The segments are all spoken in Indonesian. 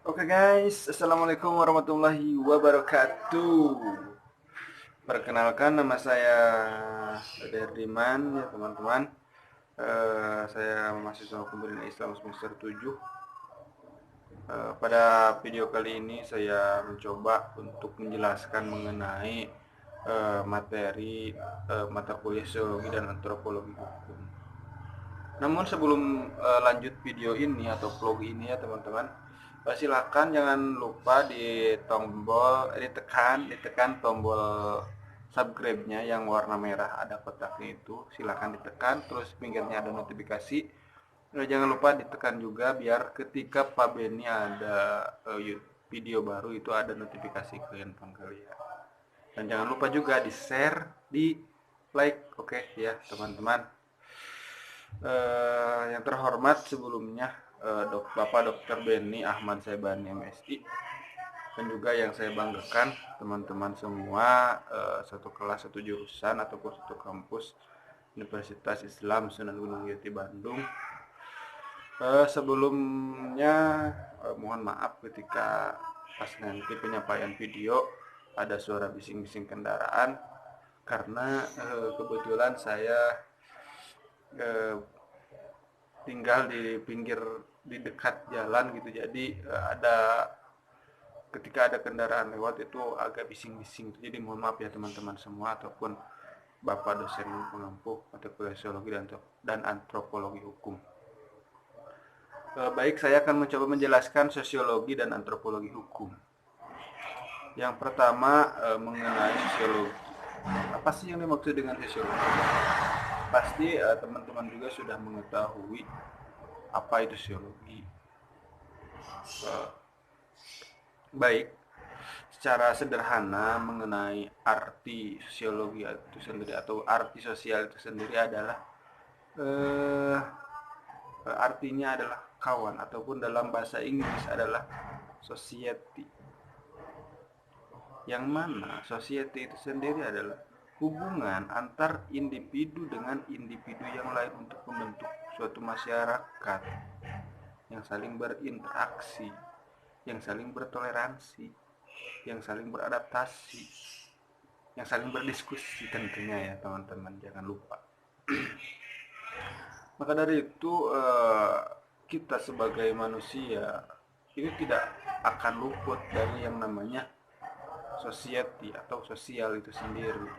Oke guys, Assalamualaikum warahmatullahi wabarakatuh. Perkenalkan, nama saya Derdiman ya teman-teman. Saya mahasiswa hukum dan Islam semester 7. Pada video kali ini saya mencoba untuk menjelaskan mengenai materi mata kuliah sosiologi dan antropologi hukum. Namun sebelum lanjut video ini atau vlog ini ya teman-teman, silahkan jangan lupa ditekan tombol subscribe-nya yang warna merah ada kotaknya itu, silahkan ditekan, terus pinggirnya ada notifikasi. Jangan lupa ditekan juga biar ketika Pak Beni ada video baru itu ada notifikasi ke handphone kalian. Dan jangan lupa juga di share, di like, oke ya teman-teman. Yang terhormat sebelumnya Bapak Dr. Beni Ahmad Saibani MSI, dan juga yang saya banggakan teman-teman semua satu kelas, satu jurusan ataupun satu kampus Universitas Islam Sunan Gunung Jati Bandung. Sebelumnya mohon maaf ketika pas nanti penyampaian video ada suara bising-bising kendaraan, karena kebetulan saya tinggal di dekat jalan gitu, jadi ketika ada kendaraan lewat itu agak bising-bising, jadi mohon maaf ya teman-teman semua ataupun Bapak dosen pengampu mata kuliah sosiologi dan antropologi hukum. Baik, saya akan mencoba menjelaskan sosiologi dan antropologi hukum. Yang pertama mengenai sosiologi. Apa sih yang dimaksud dengan sosiologi? Pasti teman-teman juga sudah mengetahui apa itu sosiologi. Baik, secara sederhana mengenai arti sosiologi itu sendiri atau arti sosial itu sendiri adalah artinya adalah kawan, ataupun dalam bahasa Inggris adalah society. Yang mana society itu sendiri adalah hubungan antar individu dengan individu yang lain untuk membentuk suatu masyarakat yang saling berinteraksi, yang saling bertoleransi, yang saling beradaptasi, yang saling berdiskusi tentunya ya teman-teman, jangan lupa. Maka dari itu kita sebagai manusia ini tidak akan luput dari yang namanya society atau sosial itu sendiri,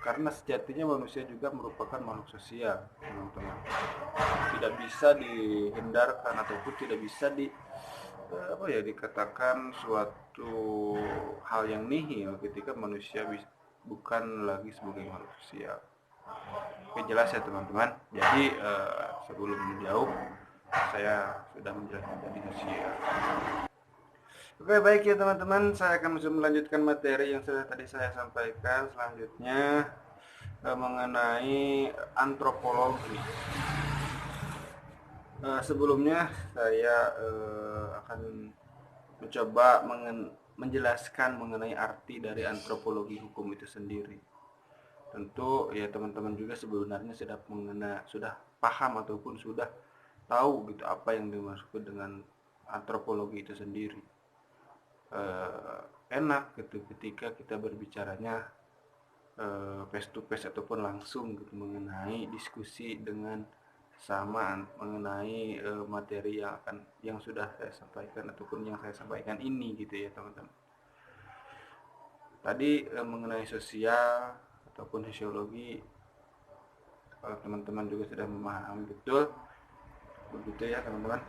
karena sejatinya manusia juga merupakan makhluk sosial teman-teman. Tidak bisa dihindarkan ataupun tidak bisa dikatakan suatu hal yang nihil ketika manusia bukan lagi sebagai makhluk sosial. Oke, jelas ya teman-teman. Jadi sebelum jauh saya sudah menjelaskan tadi sosial. Oke, baik ya teman-teman, saya akan melanjutkan materi yang sudah tadi saya sampaikan. Selanjutnya mengenai antropologi. Sebelumnya saya akan mencoba menjelaskan mengenai arti dari antropologi hukum itu sendiri. Tentu ya teman-teman juga sebenarnya sudah paham ataupun sudah tahu gitu apa yang dimaksud dengan antropologi itu sendiri. Enak gitu ketika kita berbicaranya face to face ataupun langsung gitu, mengenai diskusi dengan sama mengenai materi yang sudah saya sampaikan ataupun yang saya sampaikan ini gitu ya teman-teman. Tadi mengenai sosial ataupun sosiologi, teman-teman juga sudah memahami betul, begitu ya teman-teman.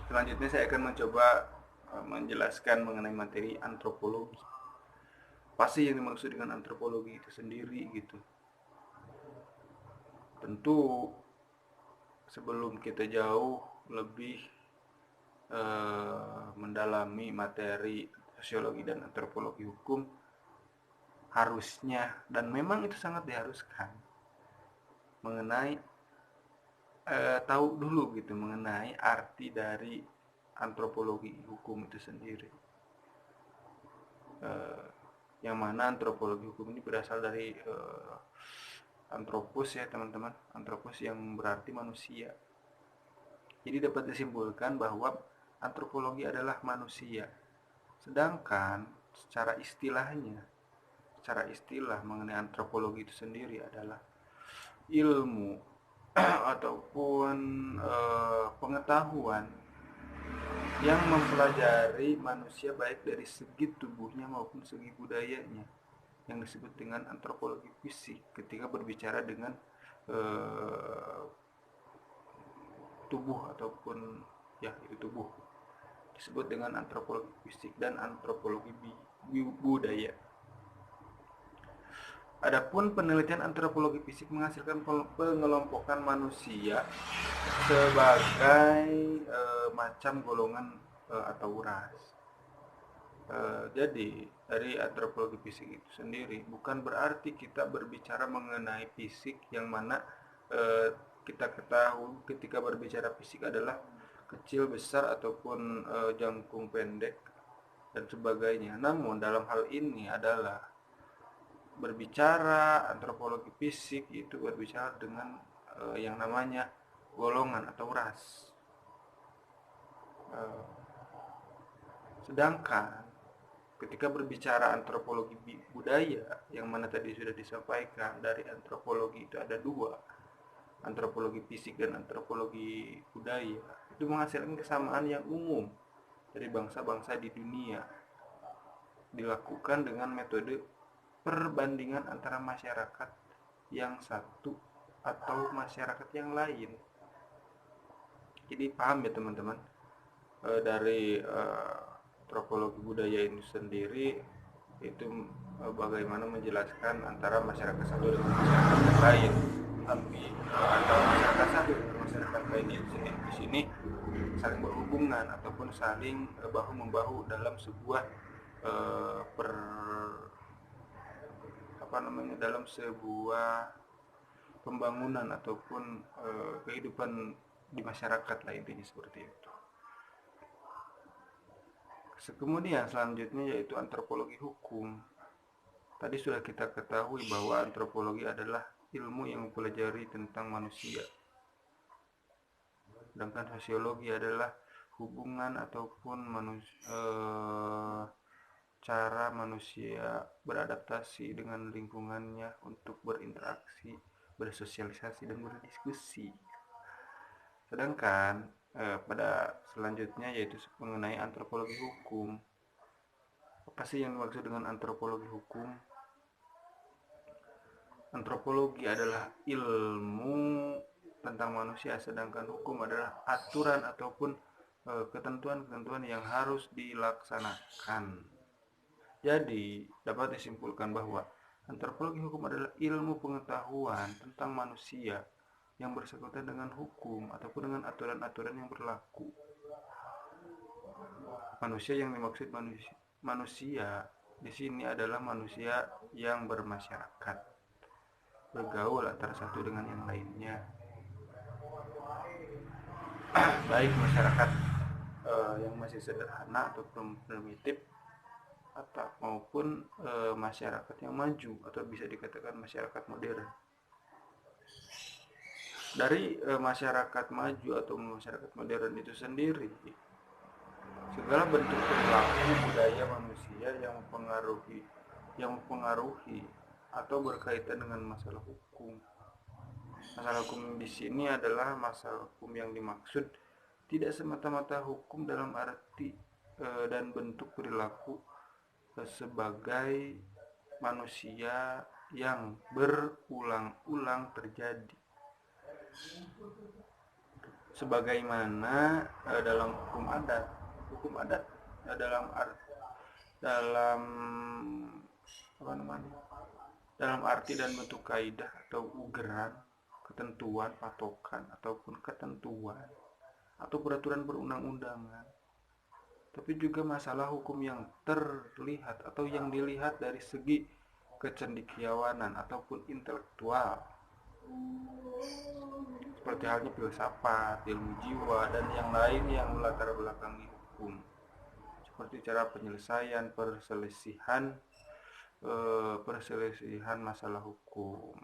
Selanjutnya saya akan mencoba menjelaskan mengenai materi antropologi. Apa sih yang dimaksud dengan antropologi itu sendiri gitu. Tentu sebelum kita jauh lebih mendalami materi sosiologi dan antropologi hukum, harusnya dan memang itu sangat diharuskan mengenai tahu dulu gitu mengenai arti dari antropologi hukum itu sendiri. Yang mana antropologi hukum ini berasal dari antropos ya teman-teman, antropos yang berarti manusia. Jadi dapat disimpulkan bahwa antropologi adalah manusia. Sedangkan secara istilah mengenai antropologi itu sendiri adalah ilmu ataupun pengetahuan yang mempelajari manusia baik dari segi tubuhnya maupun segi budayanya, yang disebut dengan antropologi fisik ketika berbicara dengan tubuh ataupun itu tubuh, disebut dengan antropologi fisik dan antropologi budaya. Adapun penelitian antropologi fisik menghasilkan pengelompokan manusia sebagai macam golongan atau ras. Jadi dari antropologi fisik itu sendiri bukan berarti kita berbicara mengenai fisik yang mana kita ketahui ketika berbicara fisik adalah kecil, besar, ataupun jangkung, pendek, dan sebagainya. Namun dalam hal ini adalah berbicara antropologi fisik itu berbicara dengan yang namanya golongan atau ras. Sedangkan ketika berbicara antropologi budaya, yang mana tadi sudah disampaikan, dari antropologi itu ada dua, antropologi fisik dan antropologi budaya, itu menghasilkan kesamaan yang umum dari bangsa-bangsa di dunia, dilakukan dengan metode perbandingan antara masyarakat yang satu atau masyarakat yang lain. Jadi paham ya teman-teman, dari antropologi budaya ini sendiri itu bagaimana menjelaskan antara masyarakat satu dengan masyarakat yang lain. Tapi antara masyarakat satu dengan masyarakat lain di sini saling berhubungan ataupun saling bahu membahu dalam sebuah dalam sebuah pembangunan ataupun kehidupan di masyarakat lah, intinya seperti itu. Kemudian selanjutnya yaitu antropologi hukum. Tadi sudah kita ketahui bahwa antropologi adalah ilmu yang mempelajari tentang manusia. Sedangkan sosiologi adalah hubungan ataupun cara manusia beradaptasi dengan lingkungannya untuk berinteraksi, bersosialisasi, dan berdiskusi. Sedangkan pada selanjutnya yaitu mengenai antropologi hukum. Apa sih yang dimaksud dengan antropologi hukum? Antropologi adalah ilmu tentang manusia, sedangkan hukum adalah aturan ataupun ketentuan-ketentuan yang harus dilaksanakan. Jadi dapat disimpulkan bahwa antropologi hukum adalah ilmu pengetahuan tentang manusia yang bersangkutan dengan hukum ataupun dengan aturan-aturan yang berlaku. Manusia yang dimaksud manusia di sini adalah manusia yang bermasyarakat, bergaul antara satu dengan yang lainnya, baik masyarakat yang masih sederhana atau primitif atau maupun masyarakat yang maju atau bisa dikatakan masyarakat modern. Dari masyarakat maju atau masyarakat modern itu sendiri, segala bentuk perilaku budaya manusia yang mempengaruhi atau berkaitan dengan masalah hukum. Masalah hukum di sini adalah masalah hukum yang dimaksud tidak semata-mata hukum dalam arti dan bentuk perilaku sebagai manusia yang berulang-ulang terjadi, sebagaimana dalam hukum adat dalam arti dan bentuk kaidah atau ugeran, ketentuan, patokan, ataupun ketentuan atau peraturan perundang-undangan. Tapi juga masalah hukum yang terlihat atau yang dilihat dari segi kecendekiawanan ataupun intelektual, seperti halnya filsafat, ilmu jiwa, dan yang lain yang melatar belakangi hukum, seperti cara penyelesaian perselisihan masalah hukum.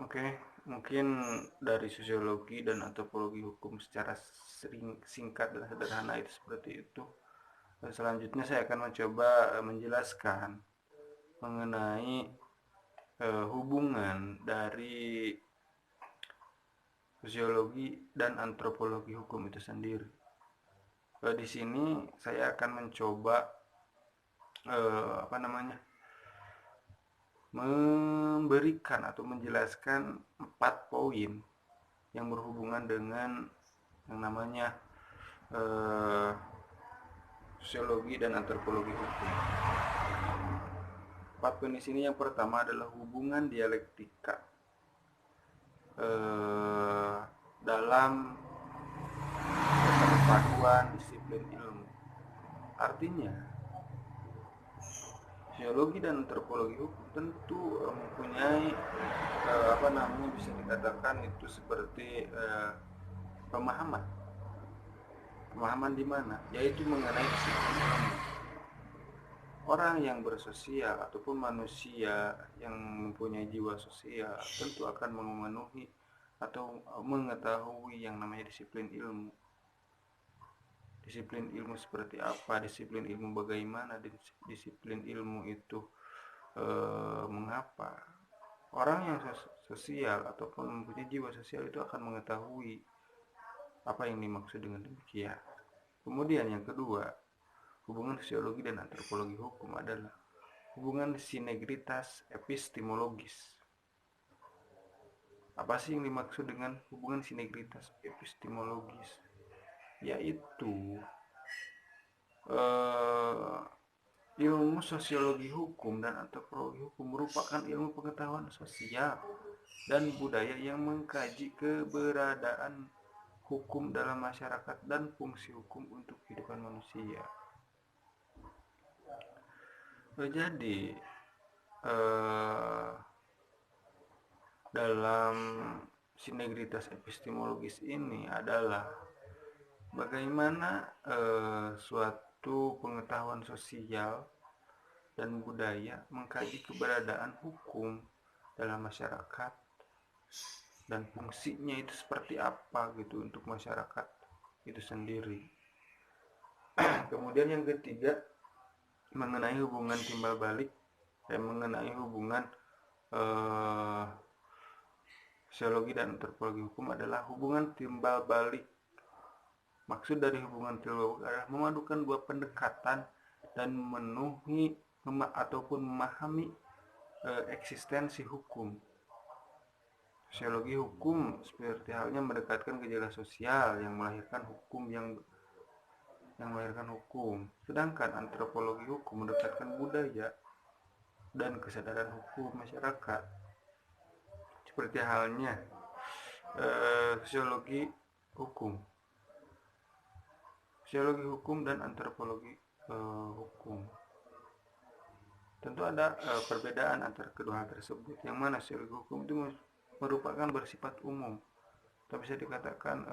Oke, Mungkin dari sosiologi dan antropologi hukum secara singkat dan sederhana itu seperti itu. Selanjutnya saya akan mencoba menjelaskan mengenai hubungan dari sosiologi dan antropologi hukum itu sendiri. Di sini saya akan mencoba memberikan atau menjelaskan 4 poin yang berhubungan dengan yang namanya sosiologi dan antropologi hukum. 4 poin di sini yang pertama adalah hubungan dialektika dalam keterpaduan disiplin ilmu. Artinya sosiologi dan antropologi hukum tentu mempunyai bisa dikatakan itu seperti pemahaman di mana, yaitu mengenai disiplin ilmu. Orang yang bersosial ataupun manusia yang mempunyai jiwa sosial tentu akan memenuhi atau mengetahui yang namanya disiplin ilmu. Disiplin ilmu seperti apa, disiplin ilmu bagaimana, disiplin ilmu itu mengapa. Orang yang sosial ataupun mempunyai jiwa sosial itu akan mengetahui apa yang dimaksud dengan demikian. Kemudian yang kedua, hubungan sosiologi dan antropologi hukum adalah hubungan sinergitas epistemologis. Apa sih yang dimaksud dengan hubungan sinergitas epistemologis? Yaitu ilmu sosiologi hukum dan antropologi hukum merupakan ilmu pengetahuan sosial dan budaya yang mengkaji keberadaan hukum dalam masyarakat dan fungsi hukum untuk kehidupan manusia. Jadi dalam sinergitas epistemologis ini adalah bagaimana suatu pengetahuan sosial dan budaya mengkaji keberadaan hukum dalam masyarakat dan fungsinya itu seperti apa gitu untuk masyarakat itu sendiri. Kemudian yang ketiga, mengenai hubungan timbal balik dan mengenai hubungan sosiologi dan antropologi hukum adalah hubungan timbal balik. Maksud dari hubungan timbal balik adalah memadukan dua pendekatan dan memenuhi ataupun memahami eksistensi hukum. Sosiologi hukum seperti halnya mendekatkan gejala sosial yang melahirkan hukum sedangkan antropologi hukum mendekatkan budaya dan kesadaran hukum masyarakat. Seperti halnya sosiologi hukum dan antropologi hukum. Tentu ada perbedaan antara kedua hal tersebut, yang mana sosiologi hukum itu merupakan bersifat umum, tak bisa dikatakan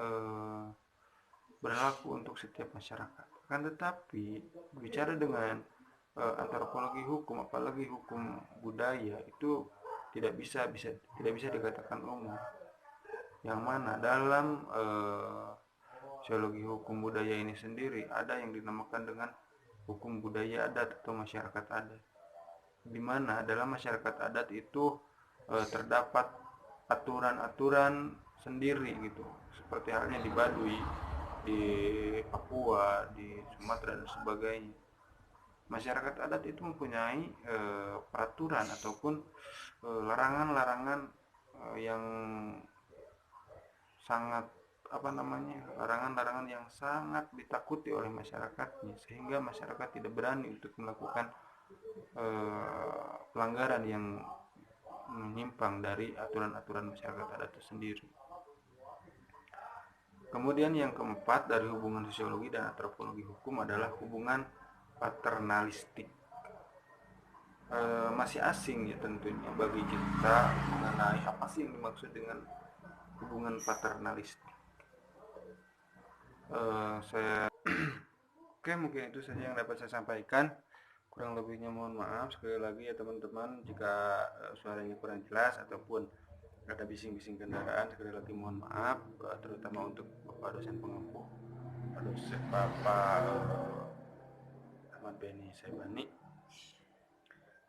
berlaku untuk setiap masyarakat. Akan tetapi bicara dengan antropologi hukum, apalagi hukum budaya, itu tidak bisa dikatakan umum. Yang mana dalam sosiologi hukum budaya ini sendiri ada yang dinamakan dengan hukum budaya adat atau masyarakat adat, di mana dalam masyarakat adat itu terdapat aturan-aturan sendiri gitu, seperti halnya di Baduy, di Papua, di Sumatera dan sebagainya. Masyarakat adat itu mempunyai peraturan ataupun larangan-larangan yang sangat larangan-larangan yang sangat ditakuti oleh masyarakatnya, sehingga masyarakat tidak berani untuk melakukan pelanggaran yang menyimpang dari aturan-aturan masyarakat adat itu sendiri. Kemudian yang keempat dari hubungan sosiologi dan antropologi hukum adalah hubungan paternalistik. Masih asing ya tentunya bagi kita mengenai apa sih yang dimaksud dengan hubungan paternalistik. Oke, mungkin itu saja yang dapat saya sampaikan. Kurang lebihnya mohon maaf sekali lagi ya teman-teman jika suaranya kurang jelas ataupun ada bising-bising kendaraan, sekali lagi mohon maaf, terutama untuk Bapak dosen pengampu, Bapak Ahmad Beni Saibani.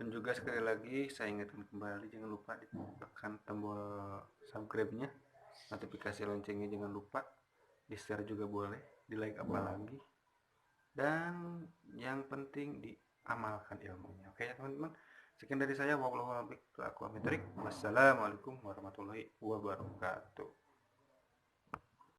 Dan juga sekali lagi saya ingatkan kembali, jangan lupa ditekan tombol subscribe-nya, notifikasi loncengnya jangan lupa, di share juga boleh, di like apalagi, dan yang penting diamalkan ilmunya. Oke ya teman-teman, sekian dari saya. Wassalamualaikum warahmatullahi wabarakatuh.